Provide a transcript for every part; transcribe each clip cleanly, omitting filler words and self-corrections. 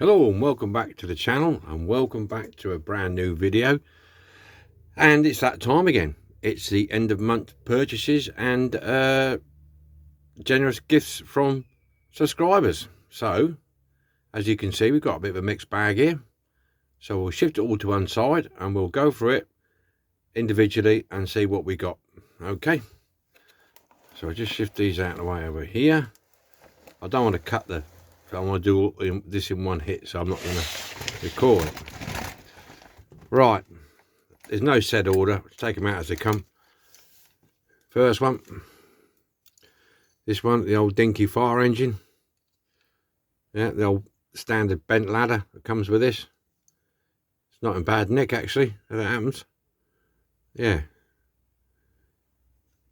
Hello and welcome back to the channel, and welcome back to a brand new video. And it's that time again. It's the end of month purchases and generous gifts from subscribers. So as you can see, we've got a bit of a mixed bag here, so we'll shift it all to one side and we'll go through it individually and see what we got. Okay, so I'll just shift these out of the way over here. I don't want to cut the, I want to do this in one hit, so I'm not going to record it. Right, there's no set order, let's take them out as they come. First one, this one, the old Dinky fire engine. Yeah, the old standard bent ladder that comes with this. It's not in bad nick actually, if that happens. Yeah,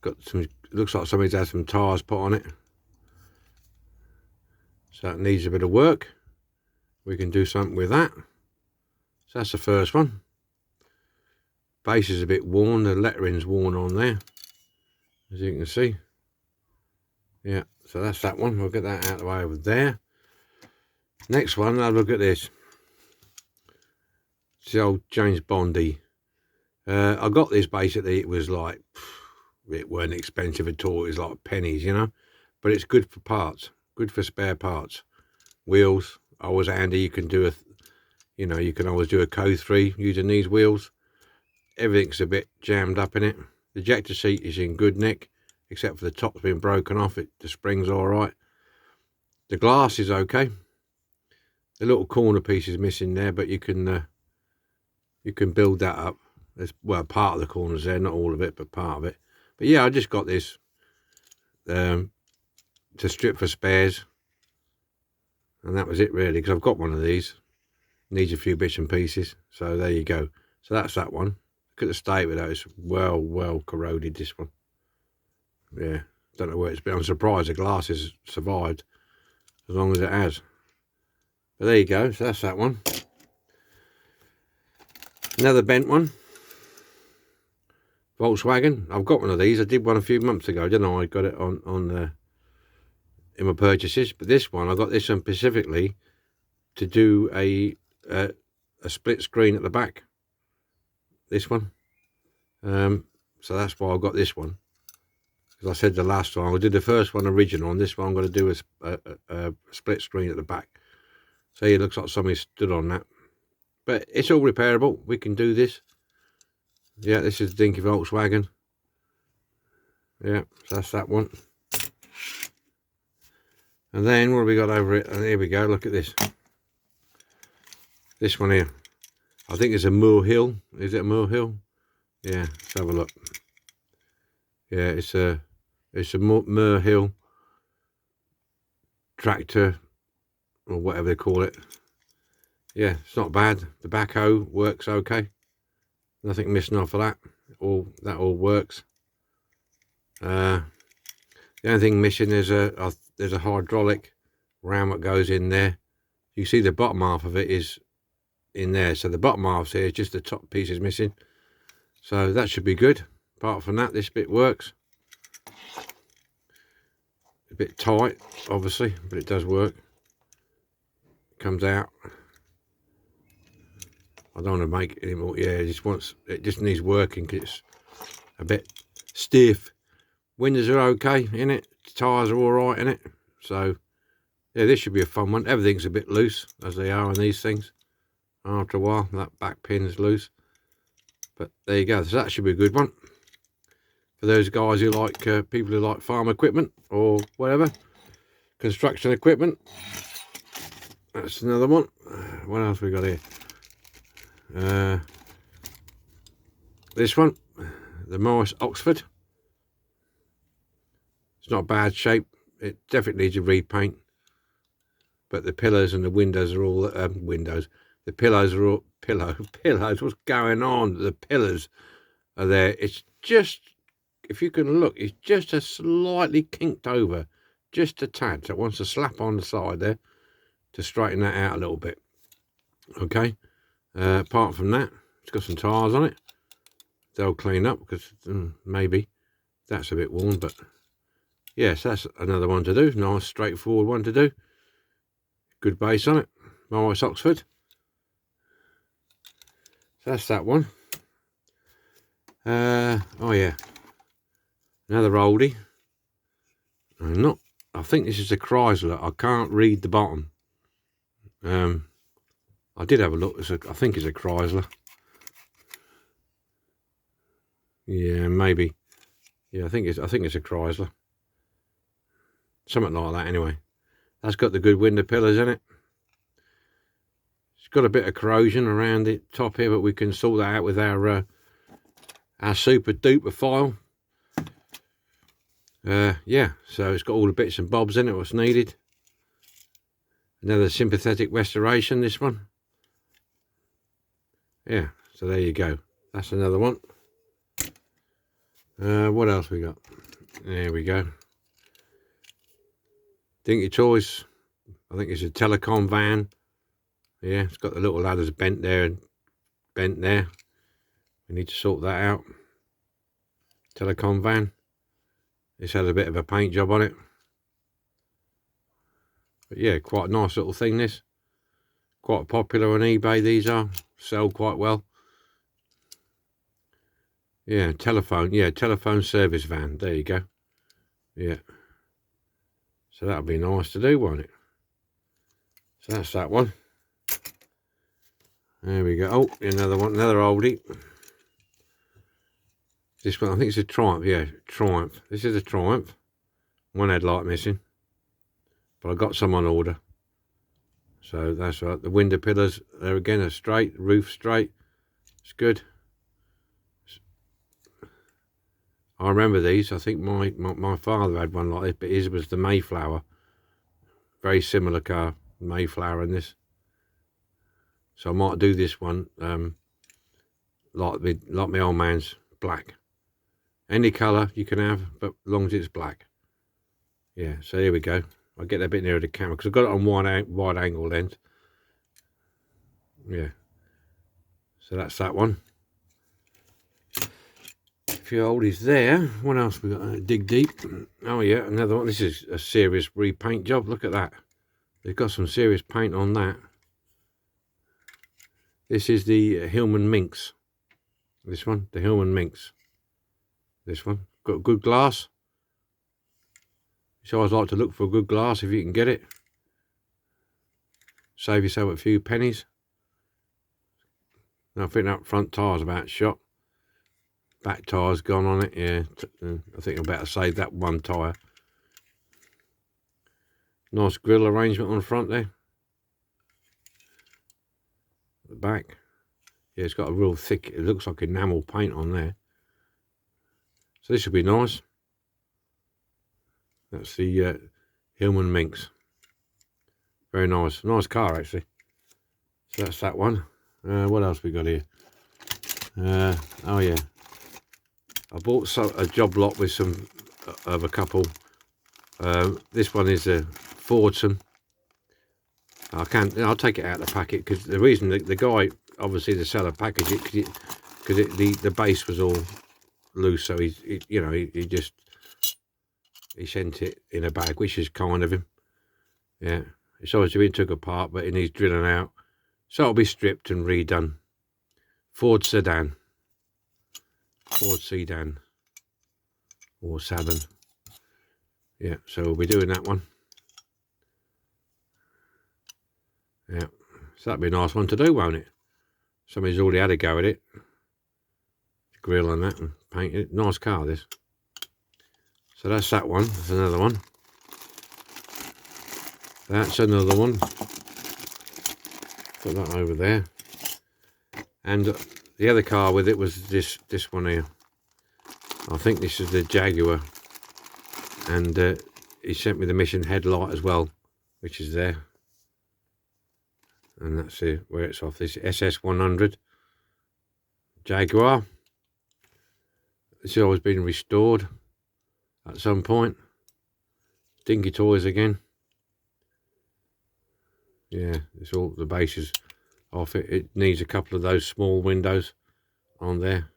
got some, looks like somebody's had some tyres put on it, so it needs a bit of work. We can do something with that. So that's the first one. Base is a bit worn, the lettering's worn on there, as you can see. Yeah, so that's that one. We'll get that out of the way over there. Next one, have a look at this. It's the old James Bondy. I got this basically, it was like, it weren't expensive at all, it was like pennies, you know, but it's good for parts, good for spare parts. Wheels, always handy. You can do a, you know, you can always do a Co3 using these wheels. Everything's a bit jammed up in it. The ejector seat is in good nick, except for the top's been broken off. The spring's all right. The glass is okay. The little corner piece is missing there, but you can build that up. There's, well, part of the corners there, not all of it, but part of it. But yeah, I just got this to strip for spares, and that was it really, because I've got one of these. Needs a few bits and pieces, so there you go. So that's that one. Look at the state with that. It's well corroded, this one. Yeah, don't know where it's been. I'm surprised the glass has survived as long as it has. But there you go, so that's that one. Another bent one. Volkswagen. I've got one of these. I did one a few months ago, didn't I? I got it on in my purchases. But this one, I got this one specifically to do a split screen at the back. This one. So that's why I got this one. As I said the last time, I did the first one original, and this one I'm going to do a split screen at the back. So it looks like somebody stood on that. But it's all repairable. We can do this. Yeah, this is the Dinky Volkswagen. Yeah, so that's that one. And then what have we got over it? And here we go, look at this. This one here. I think it's a Moor Hill. Is it a Moor Hill? Yeah, let's have a look. Yeah, it's a Moor Hill tractor, or whatever they call it. Yeah, it's not bad. The backhoe works okay. Nothing missing off of that. That all works. The only thing missing is there's a hydraulic ram that goes in there. You see the bottom half of it is in there, so the bottom half's here, just the top piece is missing. So that should be good. Apart from that, this bit works. A bit tight, obviously, but it does work. It comes out. I don't want to make it anymore. Yeah, it just needs working because it's a bit stiff. Windows are okay in it. Tyres are all right in it. So yeah, this should be a fun one. Everything's a bit loose, as they are on these things. After a while, that back pin is loose. But there you go. So that should be a good one for those guys who like people who like farm equipment or whatever, construction equipment. That's another one. What else we got here? This one, the Morris Oxford. It's not bad shape. It definitely needs a repaint, but the pillars and the windows are all windows. The pillows are all pillows. What's going on? The pillars are there. It's just, if you can look, it's just a slightly kinked over, just a tad. So it wants to slap on the side there to straighten that out a little bit. Okay. Apart from that, it's got some tyres on it. They'll clean up because maybe that's a bit worn, but yes, that's another one to do. Nice straightforward one to do. Good base on it. Morris Oxford. So that's that one. Oh yeah, another oldie. I think this is a Chrysler. I can't read the bottom. I did have a look. I think it's a Chrysler. Yeah, maybe. Yeah, I think it's a Chrysler. Something like that anyway. That's got the good window pillars in it. It's got a bit of corrosion around the top here, but we can sort that out with our super duper file. Yeah, so it's got all the bits and bobs in it, what's needed. Another sympathetic restoration, this one. Yeah, so there you go. That's another one. What else we got? There we go. Dinky Toys. I think it's a telecom van. Yeah, it's got the little ladders bent there and bent there. We need to sort that out. Telecom van. It's had a bit of a paint job on it. But yeah, quite a nice little thing, this. Quite popular on eBay, these are. Sell quite well. Yeah, telephone service van. There you go. Yeah. So that'll be nice to do, won't it? So that's that one. There we go. Oh, another one, another oldie. This one, I think it's a Triumph. Yeah, Triumph. This is a Triumph. One headlight missing. But I got some on order. So that's right. The window pillars, there again, are straight. Roof straight. It's good. I remember these. I think my father had one like this, but his was the Mayflower. Very similar car, Mayflower in this. So I might do this one like my old man's, black. Any colour you can have, but as long as it's black. Yeah, so here we go. I'll get that a bit nearer the camera because I've got it on wide angle lens. Yeah. So that's that one. A few oldies there. What else we got? Dig deep. Oh yeah, another one. This is a serious repaint job. Look at that. They've got some serious paint on that. This is the Hillman Minx. This one, the Hillman Minx. This one. Got good glass. So I always like to look for a good glass if you can get it. Save yourself a few pennies. I think that front tyre's about shot. Back tyre's gone on it, yeah. I think I better save that one tyre. Nice grille arrangement on the front there. The back. Yeah, it's got a real thick, it looks like enamel paint on there. So this should be nice. That's the Hillman Minx. Very nice. Nice car, actually. So that's that one. What else we got here? Oh, yeah. I bought a job lot with some of a couple. This one is a Fordson. I'll take it out of the packet because the reason the guy, obviously the seller, packaged it because the base was all loose, so he sent it in a bag, which is kind of him. Yeah, it's obviously been took apart, but it needs drilling out, so it'll be stripped and redone. Ford sedan, or sedan. Yeah, so we'll be doing that one. Yeah, so that'd be a nice one to do, won't it? Somebody's already had a go at it. Grill and that and paint it. Nice car, this. So that's that one. That's another one. That's another one. Put that over there. And the other car with it was this one here. I think this is the Jaguar. And he sent me the mission headlight as well, which is there. And that's where it's off. This SS100 Jaguar. This has always been restored at some point. Dinky Toys again. Yeah, it's all the bases off it. It needs a couple of those small windows on there.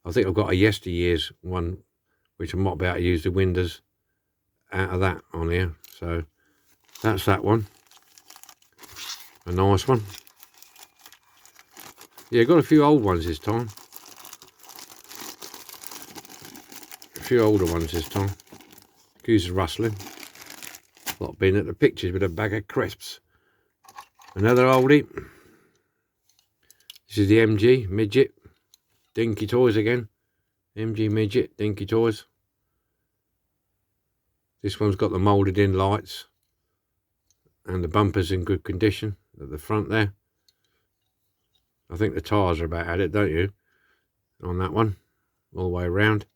I think I've got a yesteryears one, which I might be able to use the windows out of that on here. So that's that one. A nice one. Yeah, got a few old ones this time. A few older ones this time. Excuse the rustling. Lot been at the pictures with a bag of crisps. Another oldie. This is the MG Midget. Dinky Toys again. MG Midget, Dinky Toys. This one's got the moulded in lights. And the bumper's in good condition at the front there. I think the tyres are about at it, don't you? On that one. All the way around.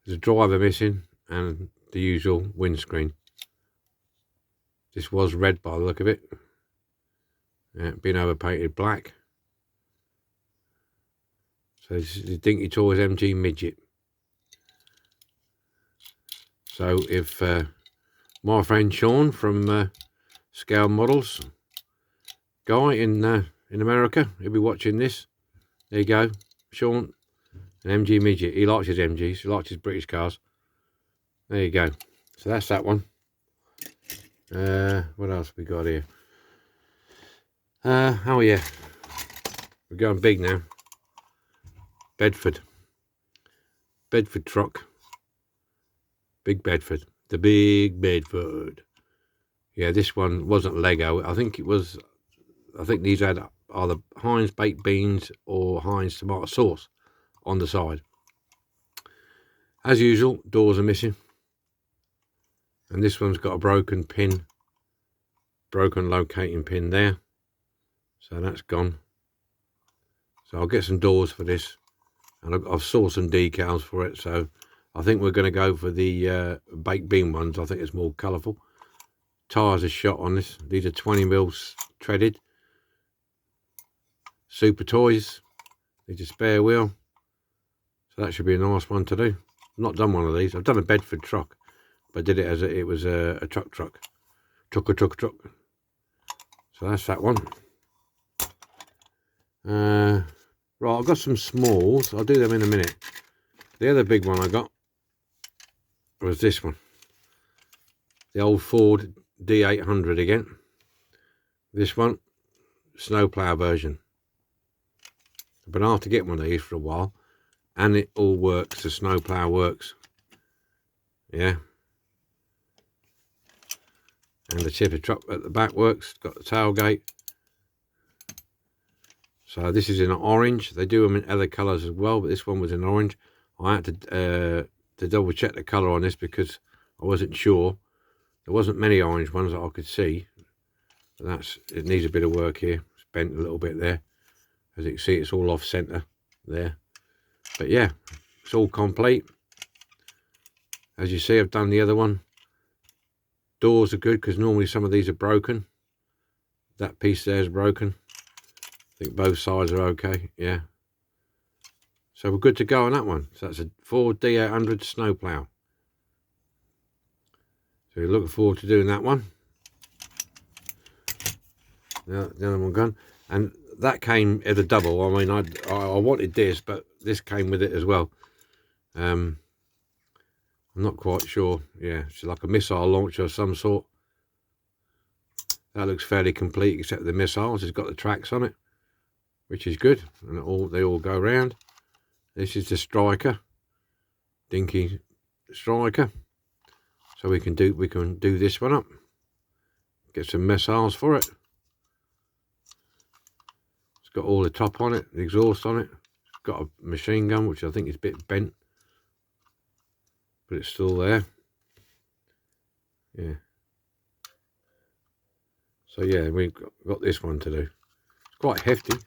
There's a driver missing and the usual windscreen. This was red by the look of it. Yeah, been overpainted black. So this is the Dinky Toys MG Midget. So if my friend Sean from Scale Models, guy in America, he'll be watching this. There you go, Sean, an MG Midget. He likes his MGs, he likes his British cars. There you go. So that's that one. What else we got here? Oh yeah, we're going big now. Bedford truck. Big Bedford. The Big Bedford. Yeah, this one wasn't Lego. I think these had either Heinz baked beans or Heinz tomato sauce on the side. As usual, doors are missing. And this one's got a broken pin. Broken locating pin there. So that's gone. So I'll get some doors for this. And I've saw some decals for it, so I think we're going to go for the baked bean ones. I think it's more colourful. Tyres are shot on this. These are 20 mils treaded. Super Toys. Needs a spare wheel. So that should be a nice one to do. I've not done one of these. I've done a Bedford truck, but I did it as it was a truck. Truck. So that's that one. Right, I've got some smalls. I'll do them in a minute. The other big one I got was this one. The old Ford D800 again. This one, snowplow version. I've been hard to get one of these for a while. And it all works. The snowplow works. Yeah. And the tipper truck at the back works. Got the tailgate. So this is in orange. They do them in other colours as well, but this one was in orange. I had to double check the colour on this because I wasn't sure. There wasn't many orange ones that I could see. But it needs a bit of work here. It's bent a little bit there. As you can see, it's all off centre there. But yeah, it's all complete. As you see, I've done the other one. Doors are good because normally some of these are broken. That piece there is broken. I think both sides are okay, yeah. So we're good to go on that one. So that's a Ford D800 snowplow. So we're looking forward to doing that one. The other one gone. And that came as a double. I mean, I wanted this, but this came with it as well. I'm not quite sure. Yeah, it's like a missile launcher of some sort. That looks fairly complete except the missiles. It's got the tracks on it, which is good, and they all go round. This is the striker, Dinky striker. So we can do this one up. Get some missiles for it. It's got all the top on it, the exhaust on it. It's got a machine gun, which I think is a bit bent, but it's still there. Yeah. So yeah, we've got this one to do. It's quite hefty.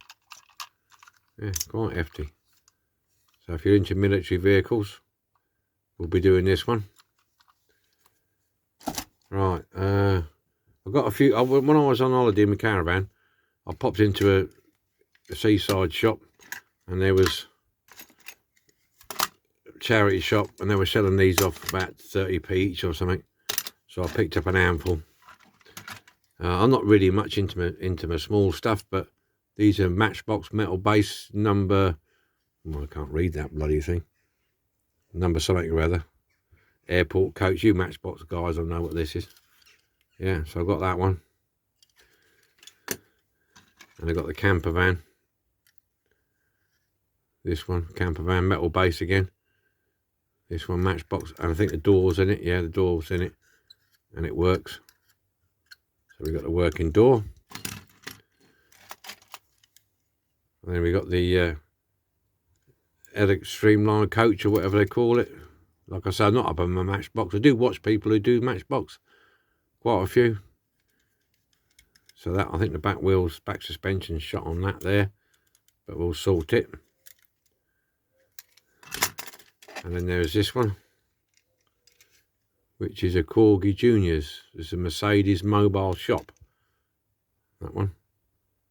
Yeah, quite hefty. So if you're into military vehicles, we'll be doing this one. Right, I've got a few. When I was on holiday in my caravan, I popped into a seaside shop, and there was a charity shop, and they were selling these off about 30p each or something. So I picked up an handful. I'm not really much into my small stuff, but these are Matchbox metal base number. Well, I can't read that bloody thing. Number something or other. Airport coach. You Matchbox guys will know what this is. Yeah, so I've got that one. And I got the camper van. This one, camper van, metal base again. This one, matchbox, and I think the door's in it. Yeah, the door's in it, and it works. So we got the working door. And then we got the streamliner coach or whatever they call it. Like I said, I'm not up on my matchbox. I do watch people who do matchbox, quite a few. So that, I think the back wheels, back suspension shot on that there, but we'll sort it. And then there's this one, which is a Corgi Juniors. It's a Mercedes mobile shop. That one.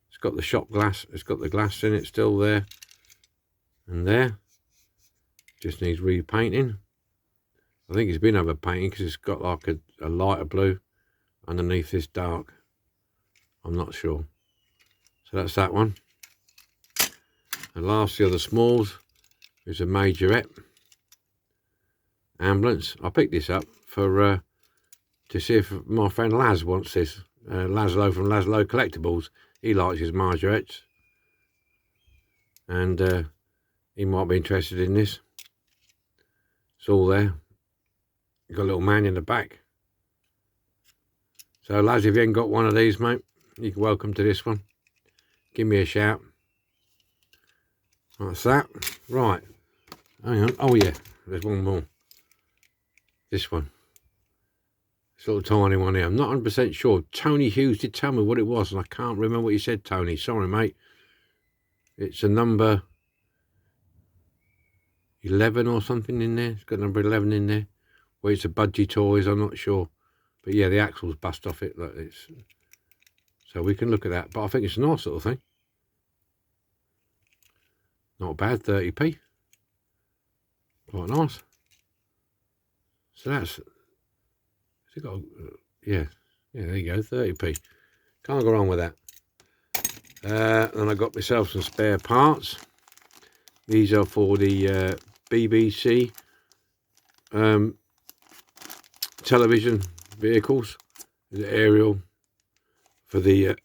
It's got the shop glass. It's got the glass in it still there. And there. Just needs repainting. I think it's been over painting because it's got like a lighter blue underneath this dark. I'm not sure. So that's that one. And lastly, of the smalls, is a majorette ambulance. I picked this up for to see if my friend Laz wants this. Laszlo from Laszlo Collectibles. He likes his majorettes, and he might be interested in this. It's all there. You've got a little man in the back. So Laz, if you ain't got one of these, mate, you're welcome to this one. Give me a shout. That's that. Right. Hang on. Oh yeah, there's one more. This one. This little tiny one here. I'm not 100% sure. Tony Hughes did tell me what it was, and I can't remember what he said, Tony. Sorry, mate. It's a number 11 or something in there. It's got number 11 in there. Well, it's a budgie toys, I'm not sure. But yeah, the axle's bust off it. Like it's, so we can look at that. But I think it's a nice little thing. Not bad, 30p. Quite nice. So that's, has it got, yeah, there you go, 30p. Can't go wrong with that. Then I got myself some spare parts. These are for the BBC television vehicles, the aerial for the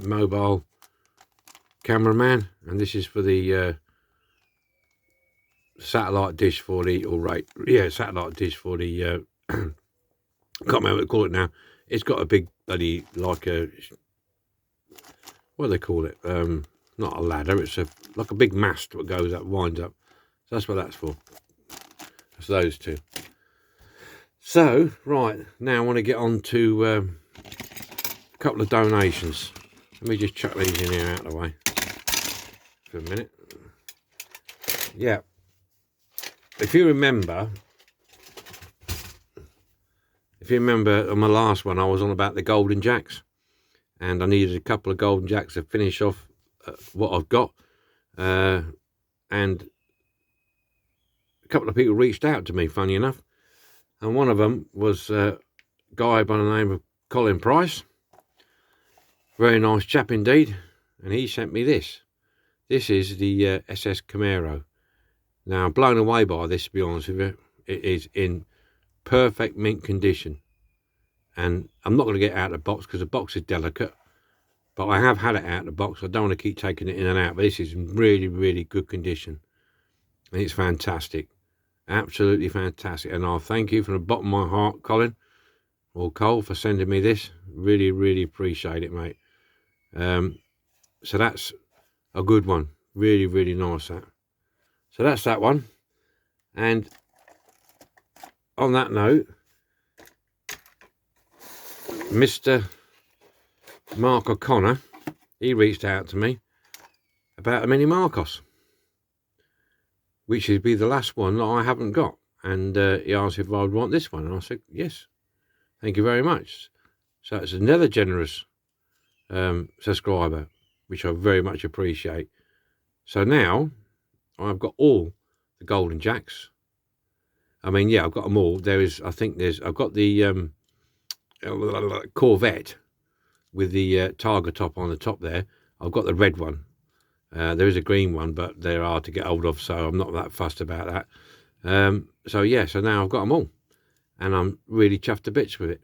mobile cameraman, and this is for the satellite dish for the, satellite dish for the I can't remember what to call it now. It's got a big bloody, like a, what do they call it? Not a ladder, it's like a big mast that goes up, winds up. So that's what that's for. That's those two. So, right, now I want to get on to a couple of donations. Let me just chuck these in here out of the way for a minute. Yeah. If you remember on my last one, I was on about the Golden Jacks. And I needed a couple of Golden Jacks to finish off what I've got. And a couple of people reached out to me, funny enough. And one of them was a guy by the name of Colin Price. Very nice chap indeed. And he sent me this. This is the SS Camaro. Now, I'm blown away by this, to be honest with you. It is in perfect mint condition. And I'm not going to get it out of the box because the box is delicate. But I have had it out of the box. I don't want to keep taking it in and out. But this is in really, really good condition. And it's fantastic. Absolutely fantastic. And I'll thank you from the bottom of my heart, Colin, or Cole, for sending me this. Really, really appreciate it, mate. So that's a good one. Really, really nice, that. So that's that one. And on that note, Mr. Mark O'Connor, he reached out to me about a Mini Marcos, which would be the last one that I haven't got. And he asked if I would want this one. And I said, yes, thank you very much. So it's another generous subscriber, which I very much appreciate. So now I've got all the Golden Jacks. I mean, yeah, I've got them all. I've got the Corvette with the Tiger top on the top there. I've got the red one. There is a green one, but they're hard to get hold of, so I'm not that fussed about that. So yeah, so now I've got them all, and I'm really chuffed to bits with it.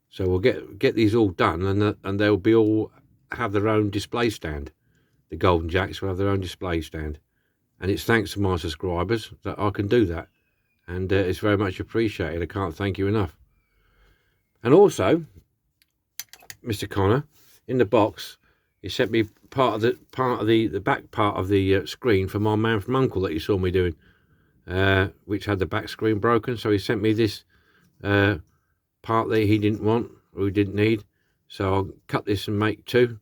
So we'll get these all done, and they'll be all have their own display stand. The Golden Jacks will have their own display stand. And it's thanks to my subscribers that I can do that. And it's very much appreciated. I can't thank you enough. And also, Mr. Connor, in the box, he sent me part of the back part of the screen for my man from Uncle that you saw me doing, which had the back screen broken. So he sent me this part that he didn't want or he didn't need. So I'll cut this and make two,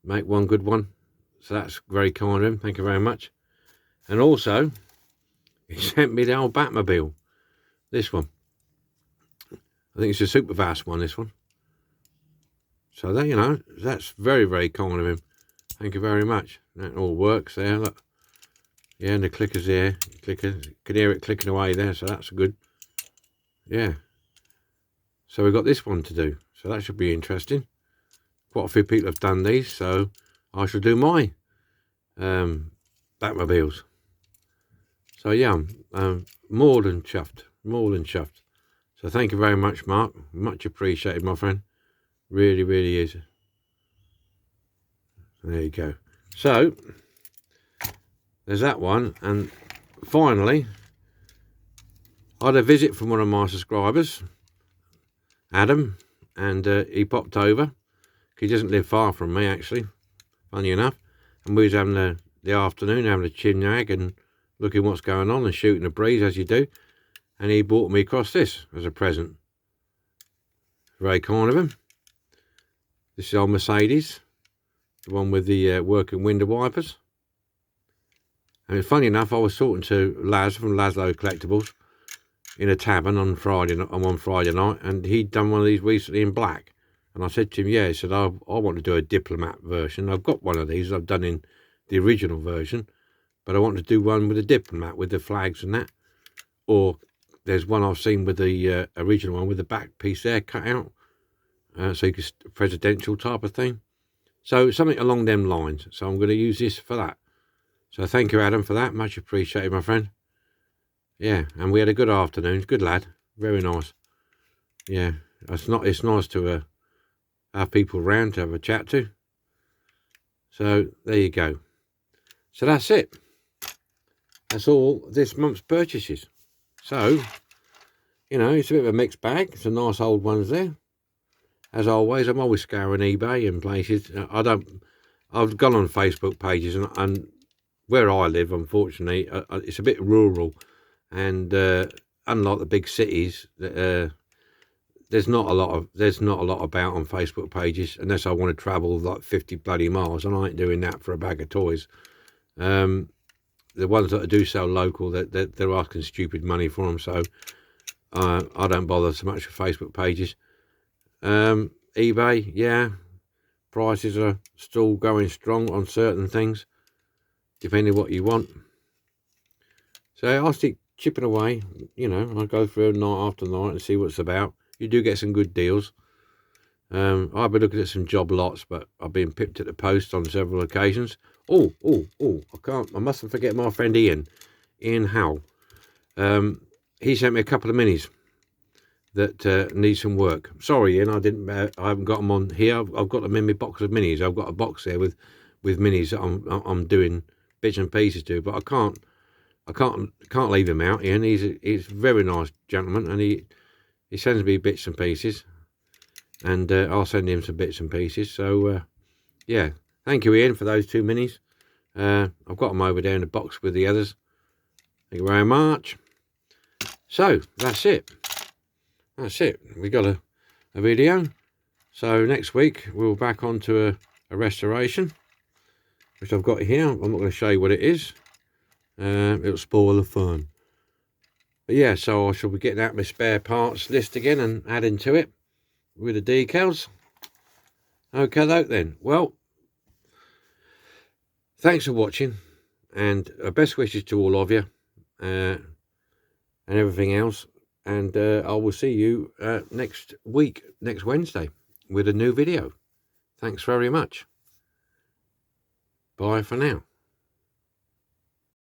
make one good one. So that's very kind of him. Thank you very much. And also, he sent me the old Batmobile. This one. I think it's a super fast one, this one. So that, you know, that's very, very kind of him. Thank you very much. That all works there, look. Yeah, and the clicker's there. Clicker, you can hear it clicking away there, so that's good. Yeah. So we've got this one to do. So that should be interesting. Quite a few people have done these, so I shall do my Batmobiles. So yeah, I'm more than chuffed. More than chuffed. So thank you very much, Mark. Much appreciated, my friend. Really, really is. There you go. So there's that one. And finally, I had a visit from one of my subscribers, Adam, and he popped over. He doesn't live far from me, actually, funny enough. And we was having the afternoon, having a chin-nag and looking what's going on and shooting a breeze, as you do. And he brought me across this as a present. Very kind of him. This is old Mercedes, the one with the working window wipers. And funny enough, I was talking to Laz from Laszlo Collectibles in a tavern on one Friday night, and he'd done one of these recently in black. And I said to him, yeah, he said, I want to do a diplomat version. I've got one of these I've done in the original version, but I want to do one with a diplomat with the flags and that. Or there's one I've seen with the original one with the back piece there cut out. So you could, presidential type of thing. So something along them lines. So I'm going to use this for that. So thank you, Adam, for that. Much appreciated, my friend. Yeah, and we had a good afternoon. Good lad. Very nice. Yeah, it's nice to have people around to have a chat to. So there you go. So that's it. That's all this month's purchases. So, you know, it's a bit of a mixed bag. Some nice old ones there. As always, I'm always scouring eBay and places. I've gone on Facebook pages, and where I live, unfortunately, it's a bit rural, and unlike the big cities, there's not a lot about on Facebook pages unless I want to travel like 50 bloody miles, and I ain't doing that for a bag of toys. The ones that I do sell local, they're asking stupid money for them, so I don't bother so much with Facebook pages. eBay, yeah, prices are still going strong on certain things, depending what you want. So I'll stick chipping away, you know. I'll go through night after night and see what's about. You do get some good deals. I've been looking at some job lots, but I've been pipped at the post on several occasions. I mustn't forget my friend Ian Howell. He sent me a couple of minis that need some work. Sorry, Ian, I haven't got them on here. I've got them in my box of minis. I've got a box there with minis that I'm doing bits and pieces to, but I can't leave him out. Ian, he's a very nice gentleman, and he sends me bits and pieces, and I'll send him some bits and pieces. So yeah, thank you, Ian, for those two minis. I've got them over there in the box with the others. Thank you very much. So that's it. We got a video. So next week we'll back onto a restoration, which I've got here. I'm not going to show you what it is. It'll spoil the fun. But yeah, so I shall be getting out my spare parts list again and adding to it with the decals. Okay, though, then. Well, thanks for watching, and best wishes to all of you, and everything else. And I will see you next week, next Wednesday, with a new video. Thanks very much. Bye for now.